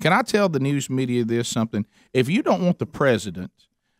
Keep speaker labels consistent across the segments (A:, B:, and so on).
A: Can I tell the news media this something? If you don't want the president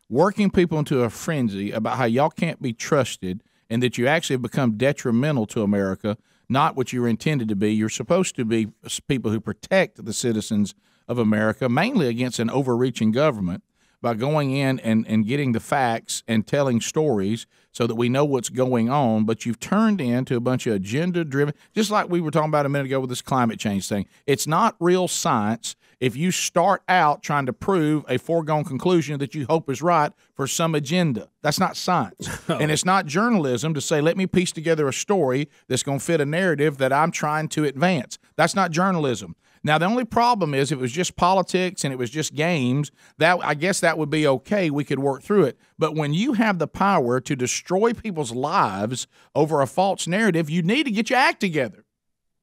A: working people into a frenzy about how y'all can't be trusted and that you actually have become detrimental to America, not what you were intended to be, you're supposed to be people who protect the citizens of America, mainly against an overreaching government, by going in and getting the facts and telling stories so that we know what's going on. But you've turned into a bunch of agenda-driven, just like we were talking about a minute ago with this climate change thing. It's not real science if you start out trying to prove a foregone conclusion that you hope is right for some agenda. That's not science. And it's not journalism to say, let me piece together a story that's going to fit a narrative that I'm trying to advance. That's not journalism. Now, the only problem is if it was just politics and it was just games, that I guess that would be okay. We could work through it. But when you have the power to destroy people's lives over a false narrative, you need to get your act together.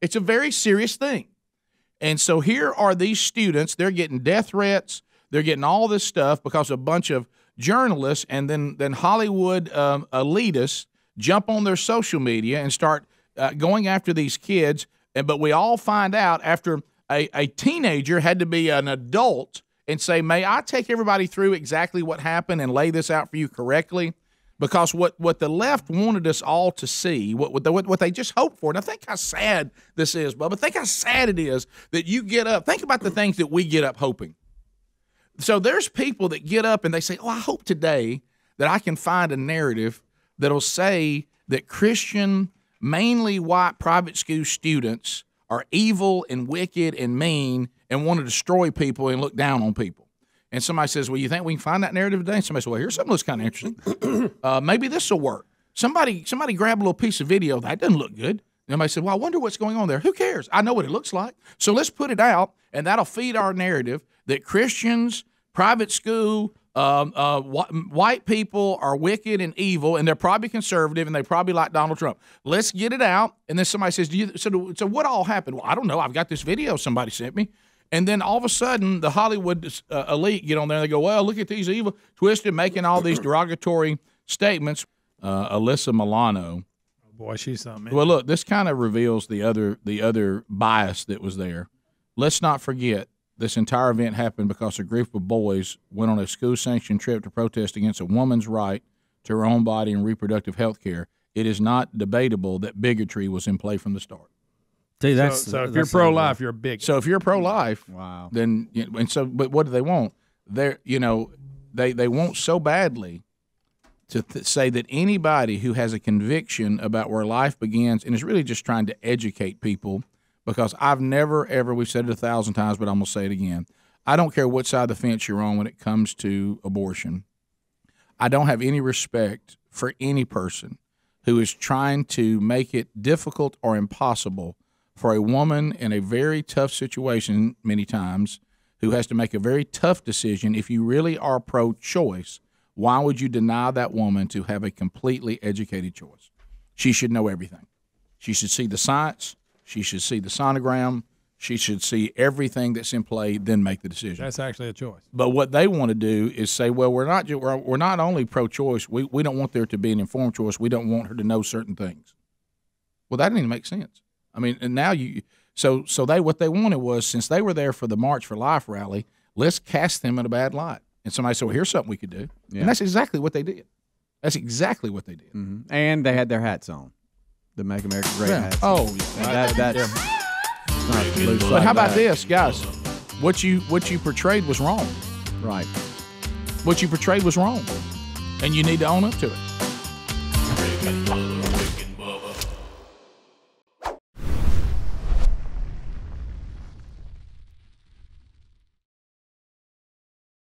A: It's a very serious thing. And so here are these students. They're getting death threats. They're getting all this stuff because a bunch of journalists and then Hollywood elitists jump on their social media and start going after these kids. But we all find out after a teenager had to be an adult and say, may I take everybody through exactly what happened and lay this out for you correctly? Because what the left wanted us all to see, what they just hoped for, and I think how sad this is, Bubba, think how sad it is that you get up. Think about the things that we get up hoping. So there's people that get up and they say, I hope today that I can find a narrative that'll say that Christian, mainly white private school students are evil and wicked and mean and want to destroy people and look down on people. And somebody says, well, you think we can find that narrative today? And somebody says, well, here's something that's kind of interesting. Maybe this will work. Somebody grab a little piece of video. That doesn't look good. And somebody said, well, I wonder what's going on there. Who cares? I know what it looks like. So let's put it out, and that'll feed our narrative that Christians, private school, white people are wicked and evil, and they're probably conservative, and they probably like Donald Trump. Let's get it out. And then somebody says, so what all happened? Well, I don't know. I've got this video somebody sent me. And then all of a sudden, the Hollywood elite get on there and they go, well, look at these evil, twisted, making all these derogatory statements. Alyssa Milano.
B: Oh, boy, she's something.
A: Well, look, this kind of reveals the other bias that was there. Let's not forget, this entire event happened because a group of boys went on a school-sanctioned trip to protest against a woman's right to her own body and reproductive health care. It is not debatable that bigotry was in play from the start.
B: See, so if you're pro-life, you're a bigot.
A: So if you're pro-life,
C: wow.
A: Then but what do they want? They want so badly to say that anybody who has a conviction about where life begins and is really just trying to educate people, because I've never ever, we've said it 1,000 times, but I'm gonna say it again. I don't care what side of the fence you're on when it comes to abortion. I don't have any respect for any person who is trying to make it difficult or impossible for a woman in a very tough situation many times who has to make a very tough decision. If you really are pro-choice, why would you deny that woman to have a completely educated choice? She should know everything. She should see the science. She should see the sonogram. She should see everything that's in play, then make the decision.
B: That's actually a choice.
A: But what they want to do is say, well, we're not only pro-choice. We don't want there to be an informed choice. We don't want her to know certain things. Well, that didn't make sense. I mean, and now what they wanted was, since they were there for the March for Life rally, let's cast them in a bad light. And somebody said, well, here's something we could do. Yeah. And that's exactly what they did. That's exactly what they did.
C: Mm-hmm. And they had their hats on. The Make America Great hats.
A: Oh,
C: yeah.
A: But how about this, guys? What you portrayed was wrong.
C: Right.
A: What you portrayed was wrong. And you need to own up to it.